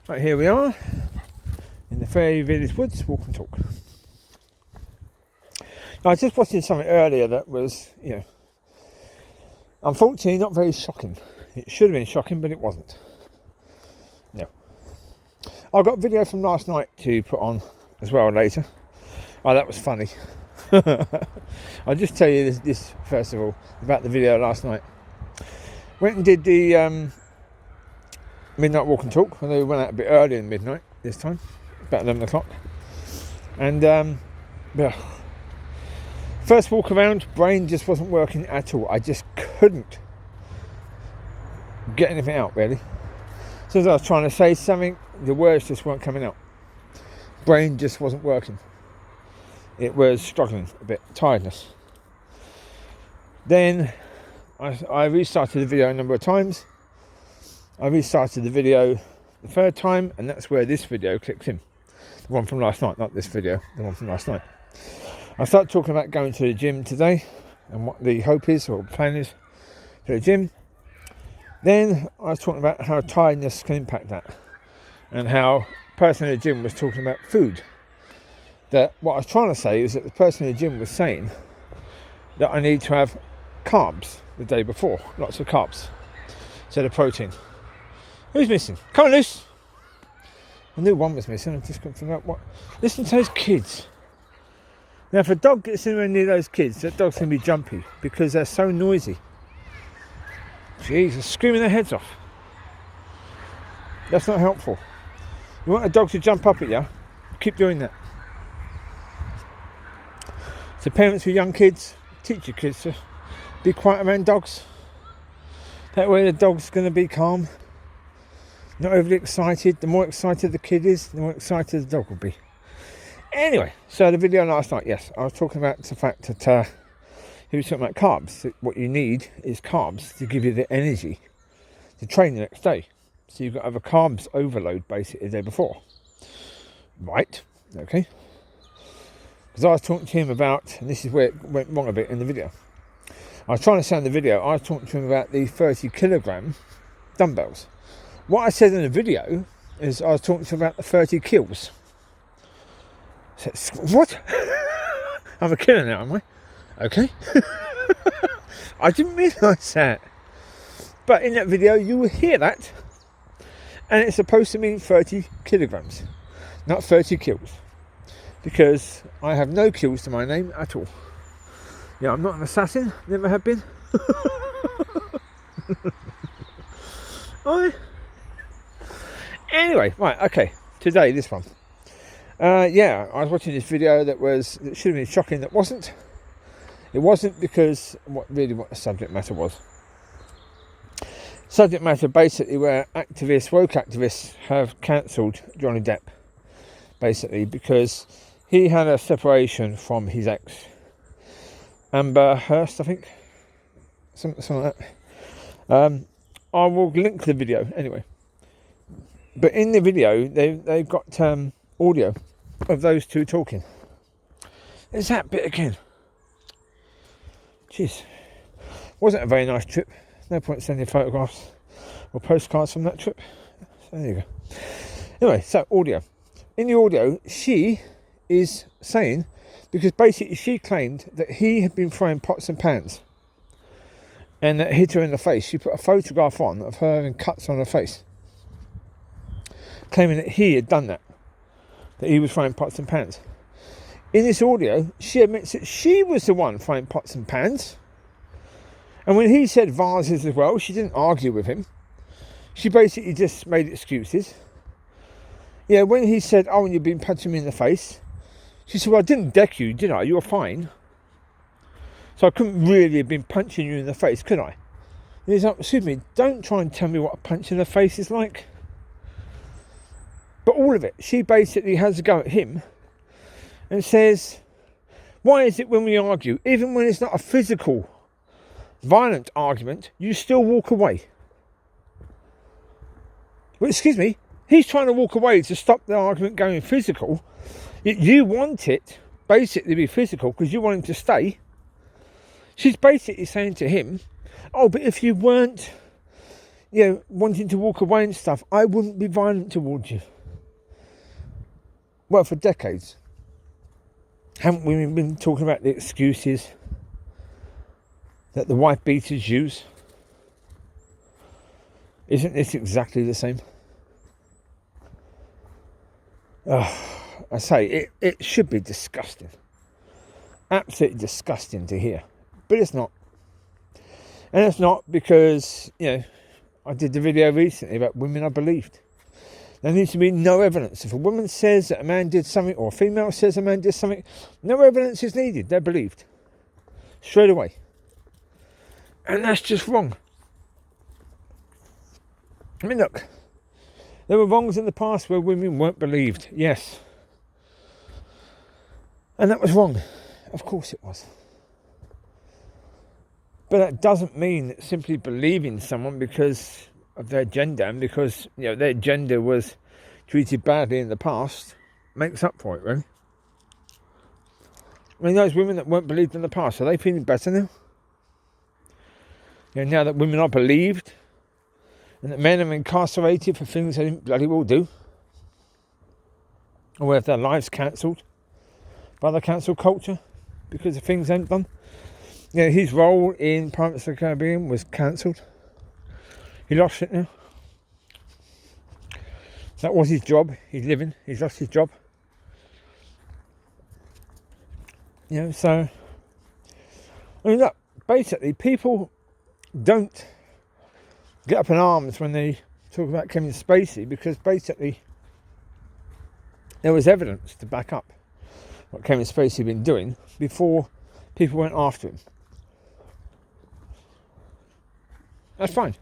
Right, here we are in the Fairy Village Woods, walk and talk. Now, I was just watching something earlier that was, unfortunately not very shocking. It should have been shocking, but it wasn't. No. I got a video from last night to put on as well later. Oh, that was funny. I'll just tell you this first of all about the video last night. Went and did the midnight walk and talk, and they went out a bit earlier than midnight this time, about 11 o'clock. And first walk around, brain just wasn't working at all. I just couldn't get anything out, really. So as I was trying to say something, the words just weren't coming out. Brain just wasn't working. It was struggling a bit, tiredness. Then I restarted the video a number of times. I restarted the video the third time, and that's where this video clicks in. The one from last night, not this video, the one from last night. I started talking about going to the gym today and what the hope is or plan is for the gym. Then I was talking about how tiredness can impact that, and how the person in the gym was talking about food. That what I was trying to say is that the person in the gym was saying that I need to have carbs the day before, lots of carbs, instead of protein. Who's missing? Come on, loose. I knew one was missing. I just couldn't figure out what. Listen to those kids. Now, if a dog gets anywhere near those kids, that dog's going to be jumpy because they're so noisy. Jeez, they're screaming their heads off. That's not helpful. You want a dog to jump up at you? Keep doing that. So, parents with young kids, teach your kids to be quiet around dogs. That way, the dog's going to be calm. Not overly excited. The more excited the kid is, the more excited the dog will be. Anyway, so the video last night, yes, I was talking about the fact that he was talking about carbs. That what you need is carbs to give you the energy to train the next day. So you've got to have a carbs overload basically the day before. Right, okay. Because I was talking to him about, and this is where it went wrong a bit in the video. I was trying to say in the video, I was talking to him about the 30 kilogram dumbbells. What I said in the video is I was talking to him about the 30 kills. I said, what? I'm a killer now, am I? Okay. I didn't realise that. But in that video, you will hear that. And it's supposed to mean 30 kilograms, not 30 kills. Because I have no kills to my name at all. Yeah, I'm not an assassin, never have been. Anyway, right, okay. Today, this one. I was watching this video that should have been shocking. That wasn't. It wasn't because what the subject matter was. Subject matter basically where woke activists have cancelled Johnny Depp, basically because he had a separation from his ex, Amber Heard, I think, something like that. I will link the video anyway. But in the video, they've got audio of those two talking. There's that bit again. Jeez. Wasn't a very nice trip. No point sending photographs or postcards from that trip. So there you go. Anyway, so audio. In the audio, she is saying, because basically she claimed that he had been throwing pots and pans and that hit her in the face. She put a photograph on of her having cuts on her face, claiming that he had done that he was throwing pots and pans. In this audio, she admits that she was the one throwing pots and pans. And when he said vases as well, she didn't argue with him. She basically just made excuses. Yeah, when he said, oh, you've been punching me in the face, she said, well, I didn't deck you, did I? You were fine. So I couldn't really have been punching you in the face, could I? And he's like, excuse me, don't try and tell me what a punch in the face is like. But all of it, she basically has a go at him and says, why is it when we argue, even when it's not a physical, violent argument, you still walk away? Well, excuse me, he's trying to walk away to stop the argument going physical. Yet you want it basically to be physical because you want him to stay. She's basically saying to him, oh, but if you weren't, wanting to walk away and stuff, I wouldn't be violent towards you. Well, for decades. Haven't we been talking about the excuses that the wife beaters use? Isn't this exactly the same? I say, it should be disgusting. Absolutely disgusting to hear. But it's not. And it's not because, I did the video recently about women are believed. There needs to be no evidence. If a woman says that a man did something, or a female says a man did something, no evidence is needed. They're believed. Straight away. And that's just wrong. I mean, look. There were wrongs in the past where women weren't believed. Yes. And that was wrong. Of course it was. But that doesn't mean that simply believing someone because of their gender and because their gender was treated badly in the past makes up for it, really. I mean, those women that weren't believed in the past, are they feeling better now? Now that women are believed and that men are incarcerated for things they didn't bloody well do, or have their lives cancelled by the cancel culture because of things they haven't done. His role in Pirates of the Caribbean was cancelled. He lost it now. That was his job. He's living. He's lost his job. So I mean, look. Basically, people don't get up in arms when they talk about Kevin Spacey because basically there was evidence to back up what Kevin Spacey had been doing before people went after him. That's fine.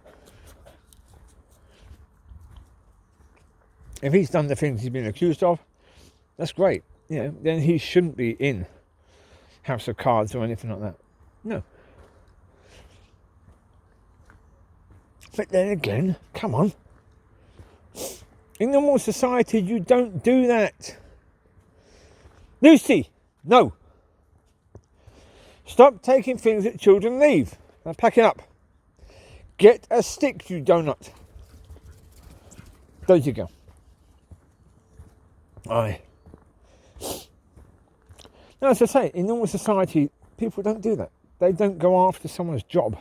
If he's done the things he's been accused of, that's great. Then he shouldn't be in House of Cards or anything like that. No. But then again, come on. In normal society, you don't do that. Lucy, no. Stop taking things that children leave. Now pack it up. Get a stick, you donut. There you go. Aye. Now, as I say, in normal society, people don't do that. They don't go after someone's job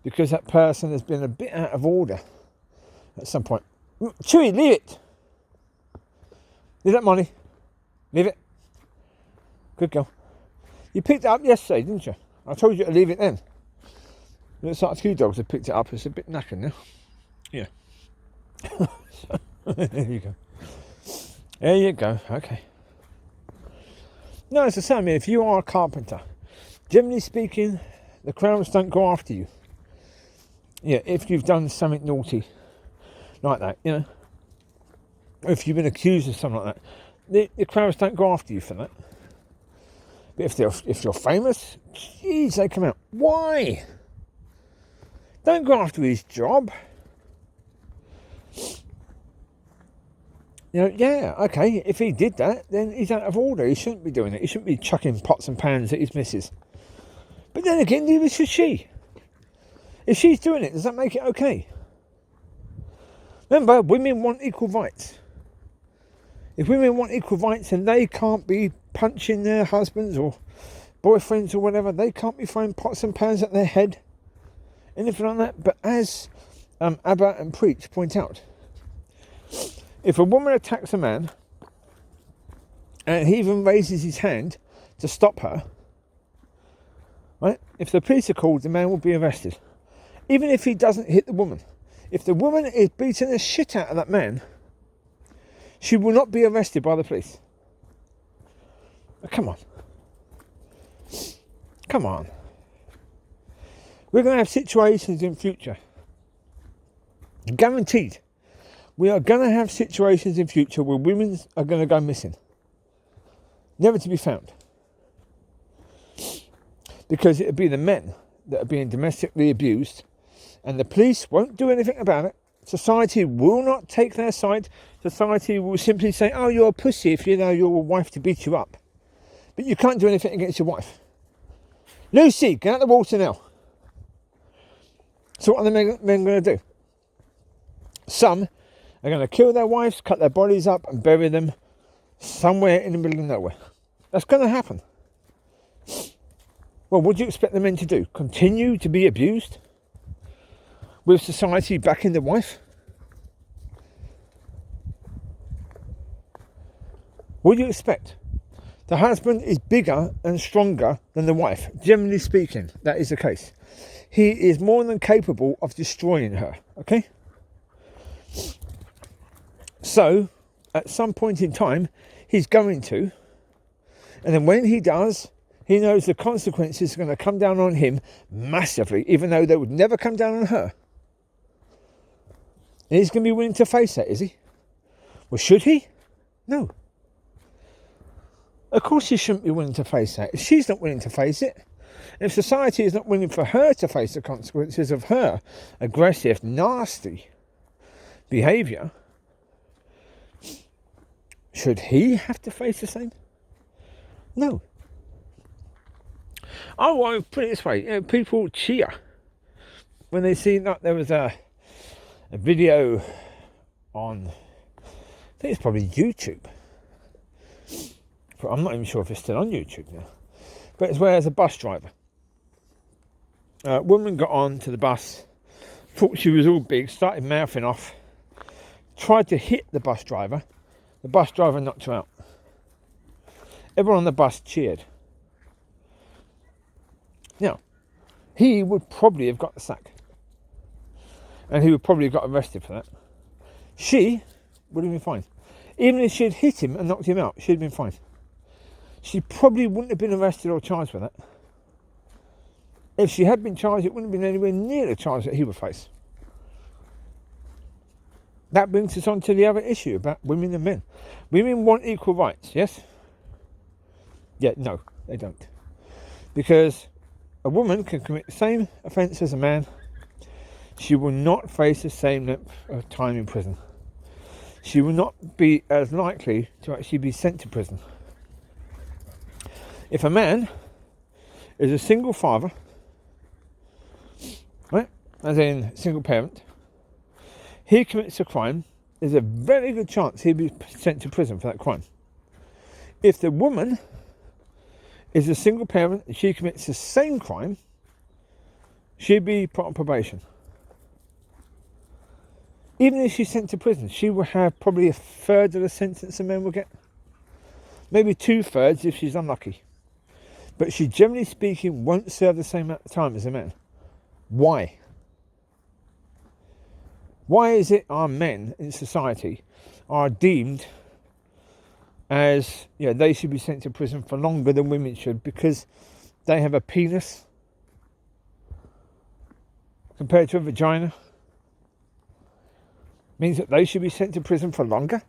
because that person has been a bit out of order at some point. Chewie, leave it. Leave that money. Leave it. Good girl. You picked it up yesterday, didn't you? I told you to leave it then. Looks like a few dogs have picked it up. It's a bit knackered now. Yeah. There you go. There you go. Okay. No, as I say, if you are a carpenter, generally speaking, the crowds don't go after you. If you've done something naughty like that, if you've been accused of something like that, the crowds don't go after you for that. But if you're famous, geez, they come out. Why? Don't go after his job. Okay, if he did that, then he's out of order. He shouldn't be doing it. He shouldn't be chucking pots and pans at his missus. But then again, neither should she. If she's doing it, does that make it okay? Remember, women want equal rights. If women want equal rights and they can't be punching their husbands or boyfriends or whatever, they can't be throwing pots and pans at their head, anything like that. But as Abba and Preach point out, if a woman attacks a man and he even raises his hand to stop her, right? If the police are called, the man will be arrested. Even if he doesn't hit the woman. If the woman is beating the shit out of that man, she will not be arrested by the police. Come on. Come on. We're going to have situations in future. Guaranteed. We are going to have situations in future where women are going to go missing. Never to be found. Because it'll be the men that are being domestically abused and the police won't do anything about it. Society will not take their side. Society will simply say, oh, you're a pussy if you allow your wife to beat you up. But you can't do anything against your wife. Lucy, get out of the water now. So what are the men going to do? Some are going to kill their wives, cut their bodies up and bury them somewhere in the middle of nowhere. That's going to happen. Well, what do you expect the men to do? Continue to be abused? With society backing the wife? What do you expect? The husband is bigger and stronger than the wife. Generally speaking, that is the case. He is more than capable of destroying her, okay? So, at some point in time, he's going to, and then when he does, he knows the consequences are going to come down on him massively, even though they would never come down on her. And he's going to be willing to face that, is he? Well, should he? No. Of course he shouldn't be willing to face that. If she's not willing to face it, if society is not willing for her to face the consequences of her aggressive, nasty behaviour, should he have to face the same? No. Oh, I'll put it this way. People cheer when they see that there was a video on, I think it's probably YouTube. But I'm not even sure if it's still on YouTube now. But it's where there's a bus driver. A woman got on to the bus, thought she was all big, started mouthing off, tried to hit the bus driver. The bus driver knocked her out. Everyone on the bus cheered. Now, he would probably have got the sack. And he would probably have got arrested for that. She would have been fine. Even if she had hit him and knocked him out, she'd have been fine. She probably wouldn't have been arrested or charged with that. If she had been charged, it wouldn't have been anywhere near the charge that he would face. That brings us on to the other issue about women and men. Women want equal rights, yes? Yeah, no, they don't. Because a woman can commit the same offence as a man. She will not face the same length of time in prison. She will not be as likely to actually be sent to prison. If a man is a single father, right, as in single parent, he commits a crime, there's a very good chance he'll be sent to prison for that crime. If the woman is a single parent and she commits the same crime, she'll be put on probation. Even if she's sent to prison, she will have probably a third of the sentence a man will get. Maybe 2/3 if she's unlucky. But she, generally speaking, won't serve the same amount of time as a man. Why? Why is it our men in society are deemed as, they should be sent to prison for longer than women should because they have a penis compared to a vagina? Means that they should be sent to prison for longer?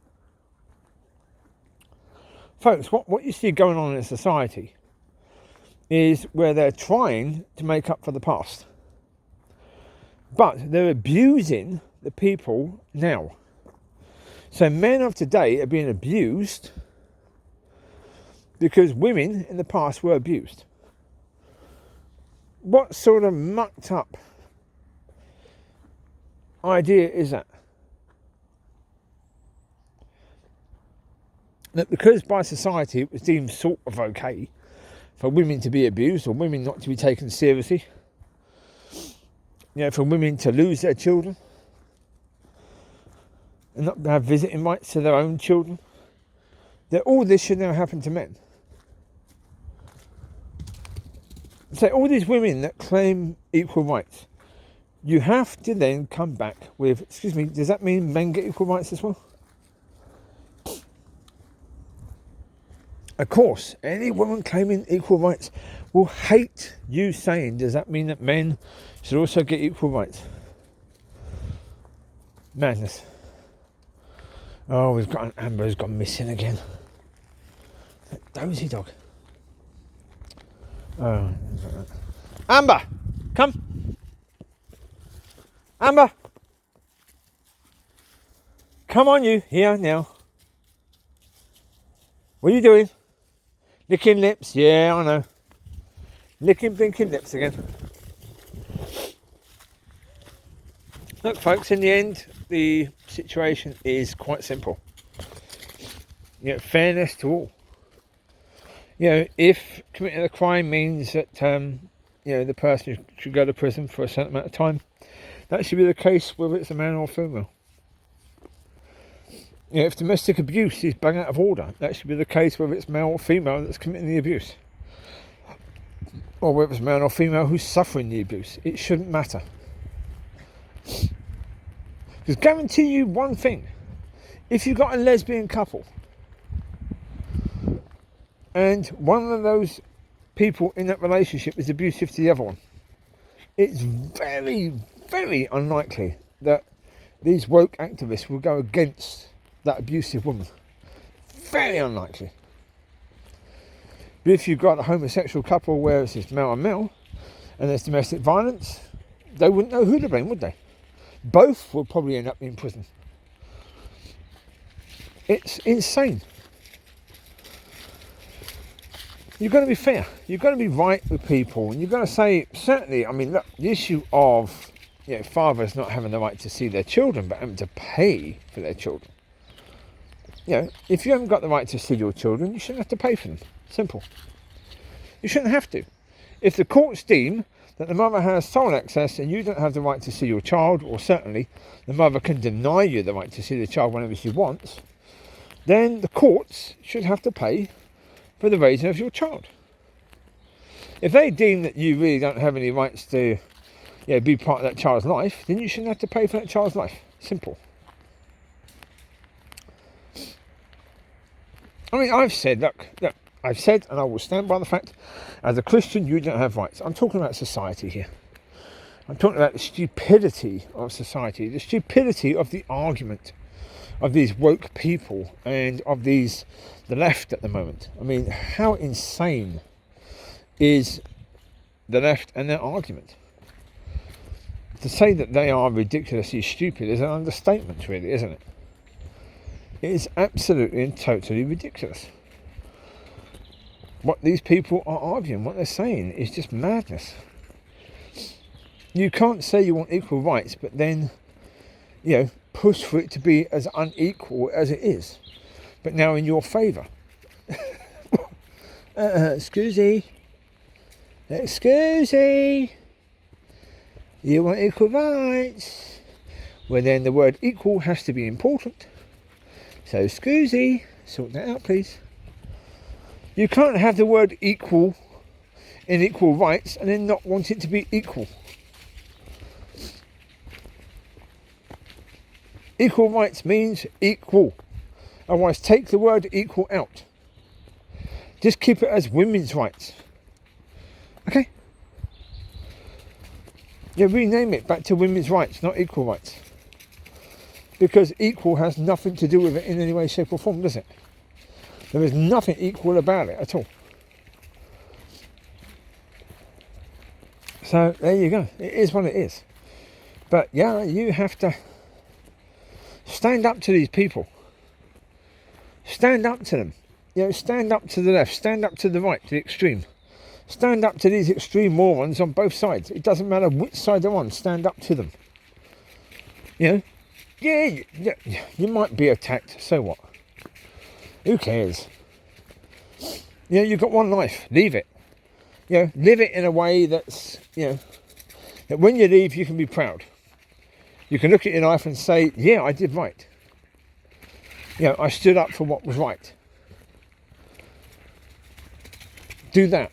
Folks, what you see going on in society is where they're trying to make up for the past. But they're abusing the people now. So men of today are being abused because women in the past were abused. What sort of mucked up idea is that? That because by society it was deemed sort of okay for women to be abused or women not to be taken seriously, for women to lose their children and not have visiting rights to their own children, that all this should now happen to men. So all these women that claim equal rights, you have to then come back with, excuse me, does that mean men get equal rights as well? Of course, any woman claiming equal rights will hate you saying, does that mean that men should also get equal rights? Madness. Oh, we've got an Amber who's gone missing again. That dozy dog. Oh, Amber, come. Amber. Come on, you. Here, now. What are you doing? Licking lips? Yeah, I know. Licking, blinking lips again. Look, folks, in the end, the situation is quite simple. Fairness to all. If committing a crime means that the person should go to prison for a certain amount of time, that should be the case whether it's a man or a female. If domestic abuse is bang out of order, that should be the case whether it's male or female that's committing the abuse, or whether it's male or female who's suffering the abuse. It shouldn't matter. Because guarantee you one thing: if you've got a lesbian couple and one of those people in that relationship is abusive to the other one, it's very, very unlikely that these woke activists will go against that abusive woman. Very unlikely. But if you've got a homosexual couple where it's just male and male and there's domestic violence, they wouldn't know who to blame, would they? Both will probably end up in prison. It's insane. You've got to be fair. You've got to be right with people. And you've got to say, certainly, look, the issue of fathers not having the right to see their children, but having to pay for their children. If you haven't got the right to see your children, you shouldn't have to pay for them. Simple. You shouldn't have to. If the courts deem that the mother has sole access and you don't have the right to see your child, or certainly the mother can deny you the right to see the child whenever she wants, then the courts should have to pay for the raising of your child. If they deem that you really don't have any rights to be part of that child's life, then you shouldn't have to pay for that child's life. Simple. I've said, look, I've said, and I will stand by the fact, as a Christian, you don't have rights. I'm talking about society here. I'm talking about the stupidity of society, the stupidity of the argument of these woke people and of the left at the moment. How insane is the left and their argument? To say that they are ridiculously stupid is an understatement, really, isn't it? It is absolutely and totally ridiculous. What these people are arguing, what they're saying, is just madness. You can't say you want equal rights, but then, push for it to be as unequal as it is, but now in your favour. Excuse me. You want equal rights? Well, then the word equal has to be important. So, scusi, sort that out, please. You can't have the word equal in equal rights and then not want it to be equal. Equal rights means equal. Otherwise, take the word equal out. Just keep it as women's rights. Okay? Rename it back to women's rights, not equal rights. Because equal has nothing to do with it in any way, shape or form, does it? There is nothing equal about it at all. So there you go. It is what it is. But you have to stand up to these people. Stand up to them. Stand up to the left. Stand up to the right, to the extreme. Stand up to these extreme morons on both sides. It doesn't matter which side they're on. Stand up to them. You might be attacked. So what? Who cares? You've got one life. Leave it. Live it in a way that's, that when you leave, you can be proud. You can look at your life and say, yeah, I did right. I stood up for what was right. Do that.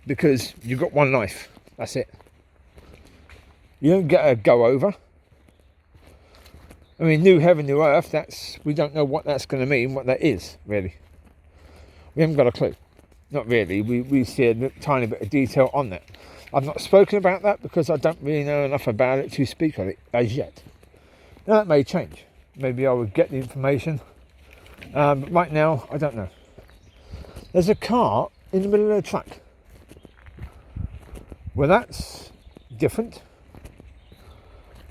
Because you've got one life. That's it. You don't get a go-over. New heaven, new earth, we don't know what that's going to mean, what that is, really. We haven't got a clue. Not really. We see a tiny bit of detail on that. I've not spoken about that because I don't really know enough about it to speak on it as yet. Now, that may change. Maybe I would get the information. But right now, I don't know. There's a car in the middle of the track. Well, that's different.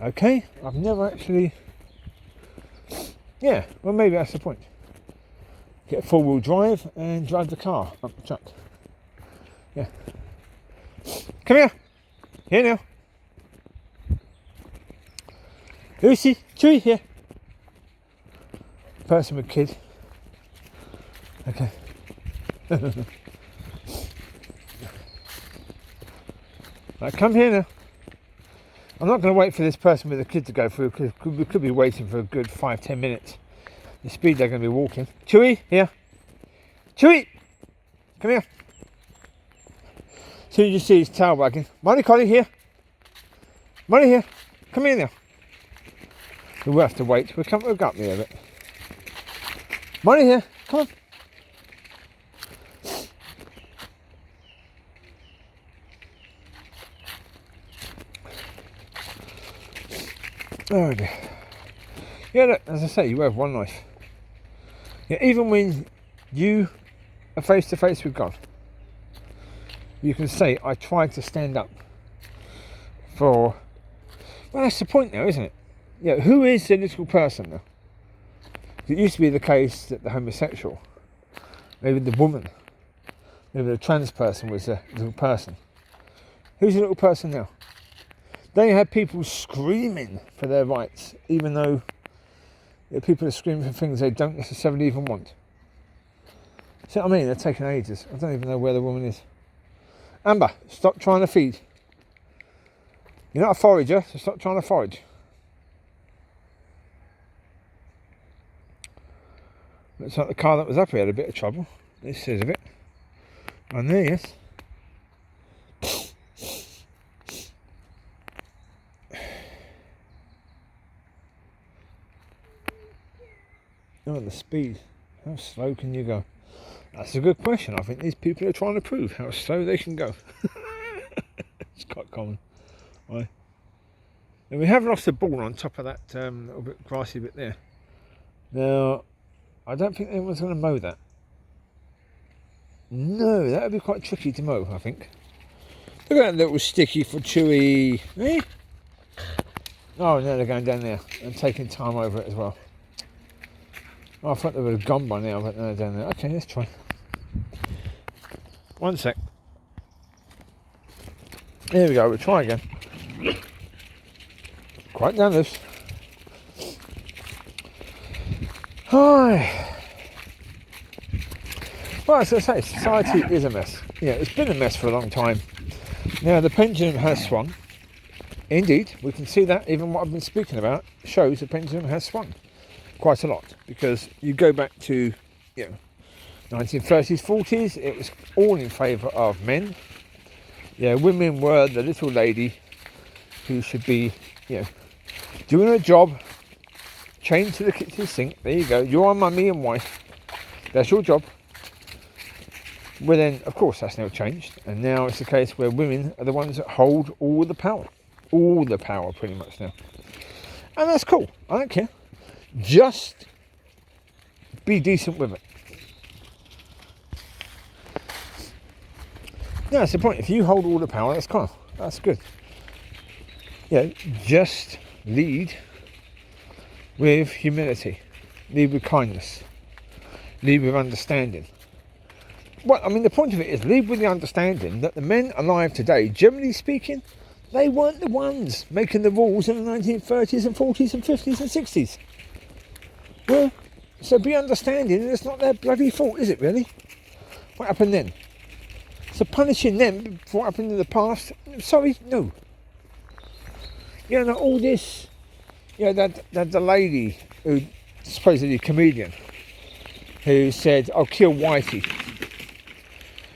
Okay, I've never actually... Yeah, well, maybe that's the point. Get four-wheel drive and drive the car up the track. Yeah. Come here. Here now. Lucy, Chewie, here. Person with kid. Okay. Right, come here now. I'm not going to wait for this person with the kid to go through because we could be waiting for a good 5-10 minutes. The speed they're going to be walking. Chewie, here. Chewie! Come here. As soon as you see his tail wagging. Mollie Collie, here. Mollie, here. Come here now. We'll have to wait. We'll go up there a bit. Mollie, here. Come on. Oh dear. Yeah, look, as I say, you have one life. Yeah, even when you are face to face with God, you can say, I tried to stand up for... Well, that's the point now, isn't it? Yeah, who is the little person now? It used to be the case that the homosexual, maybe the woman, maybe the trans person was a little person. Who's the little person now? They have people screaming for their rights, even though people are screaming for things they don't necessarily even want. See what I mean? They're taking ages. I don't even know where the woman is. Amber, stop trying to feed. You're not a forager, so stop trying to forage. Looks like the car that was up here had a bit of trouble. This is a bit. And there, yes. Oh, the speed. How slow can you go? That's a good question. I think these people are trying to prove how slow they can go. It's quite common. Right. And we have lost a ball on top of that little bit grassy bit there. Now, I don't think anyone's going to mow that. No, that would be quite tricky to mow, I think. Look at that little sticky for Chewie. Eh? Oh, no, they're going down there and taking time over it as well. Oh, I thought they would have gone by now, but no, they're down there. Okay, let's try. One sec. Here we go, we'll try again. Quite down this. Hi. Well, as I say, society is a mess. Yeah, it's been a mess for a long time. Now, the pendulum has swung. Indeed, we can see that even what I've been speaking about shows the pendulum has swung quite a lot, because you go back to 1930s, 40s, it was all in favour of men. Yeah, women were the little lady who should be, doing her job, chained to the kitchen sink. There you go. You're mummy and wife. That's your job. Well, then, of course, that's now changed, and now it's the case where women are the ones that hold all the power pretty much now, and that's cool. I don't care. Just be decent with it. No, that's the point. If you hold all the power, that's cool. That's good. Yeah, just lead with humility, lead with kindness, lead with understanding. Well, I mean, the point of it is lead with the understanding that the men alive today, generally speaking, they weren't the ones making the rules in the 1930s and 40s and 50s and 60s. Well, so be understanding, and it's not their bloody fault, is it really? What happened then? So punishing them for what happened in the past, sorry, no. All this, that the lady who, supposedly a comedian, who said, I'll kill Whitey.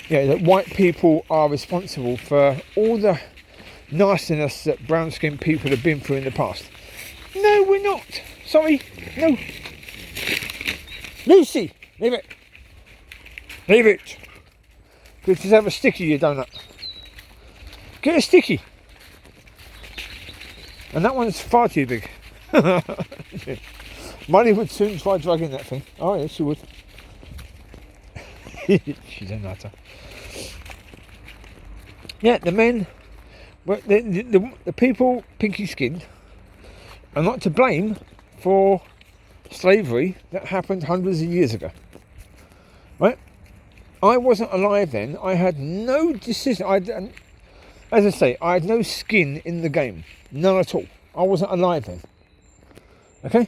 That white people are responsible for all the nastiness that brown-skinned people have been through in the past. No, we're not. Sorry, no. Lucy, leave it. Leave it. Just have a sticky, you donut. Get a sticky. And that one's far too big. Mollie would soon try drugging that thing. Oh, yes, she would. She's a nutter. Yeah, the men, the people pinky skinned are not to blame for slavery that happened hundreds of years ago. Right? I wasn't alive then. I had no decision. As I say, I had no skin in the game. None at all. I wasn't alive then. Okay?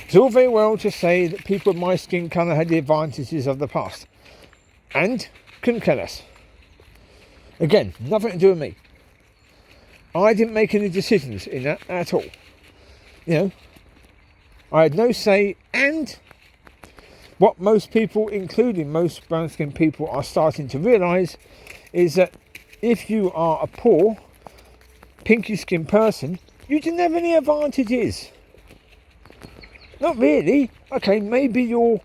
It's all very well to say that people with my skin colour had the advantages of the past. And couldn't care less. Again, nothing to do with me. I didn't make any decisions in that at all. You know, I had no say, and what most people, including most brown-skinned people, are starting to realise is that if you are a poor, pinky-skinned person, you didn't have any advantages. Not really. Okay, maybe you're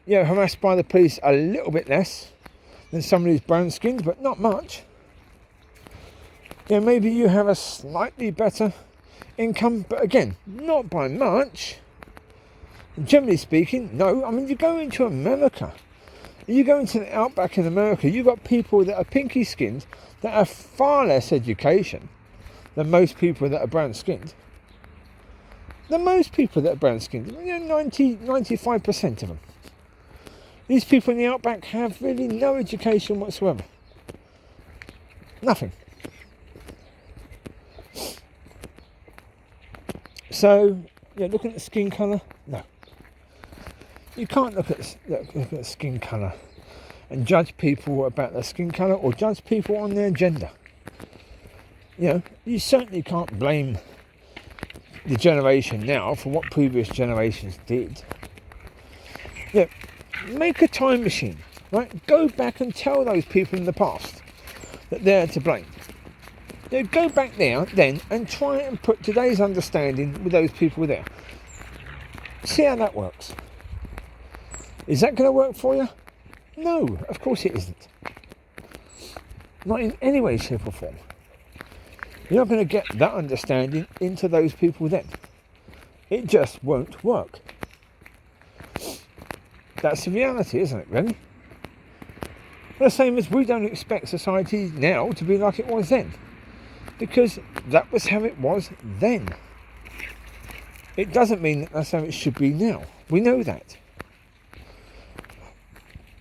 harassed by the police a little bit less than somebody who's brown-skinned, but not much. Maybe you have a slightly better income, but again, not by much. Generally speaking, no. I mean, you go into America, you go into the outback in America, you've got people that are pinky skinned that have far less education than most people that are brown skinned. Than most people that are brown skinned, 95% of them. These people in the outback have really no education whatsoever. Nothing. So, looking at skin colour, no. You can't look at skin colour and judge people about their skin colour or judge people on their gender. You certainly can't blame the generation now for what previous generations did. Make a time machine, right? Go back and tell those people in the past that they're to blame. Go back there then and try and put today's understanding with those people there. See how that works. Is that going to work for you? No, of course it isn't. Not in any way, shape or form. You're not going to get that understanding into those people then. It just won't work. That's the reality, isn't it, really? The same as we don't expect society now to be like it was then. Because that was how it was then. It doesn't mean that that's how it should be now. We know that.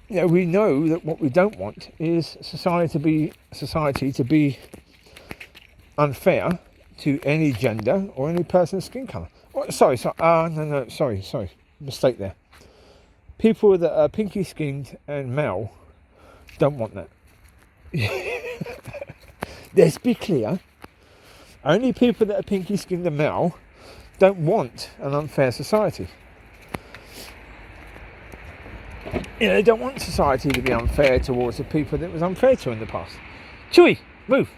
We know that what we don't want is society to be unfair to any gender or any person's skin colour. Sorry, mistake there. People that are pinky skinned and male don't want that. Let's be clear. Only people that are pinky skinned and male don't want an unfair society. They don't want society to be unfair towards the people that it was unfair to in the past. Chewie, move.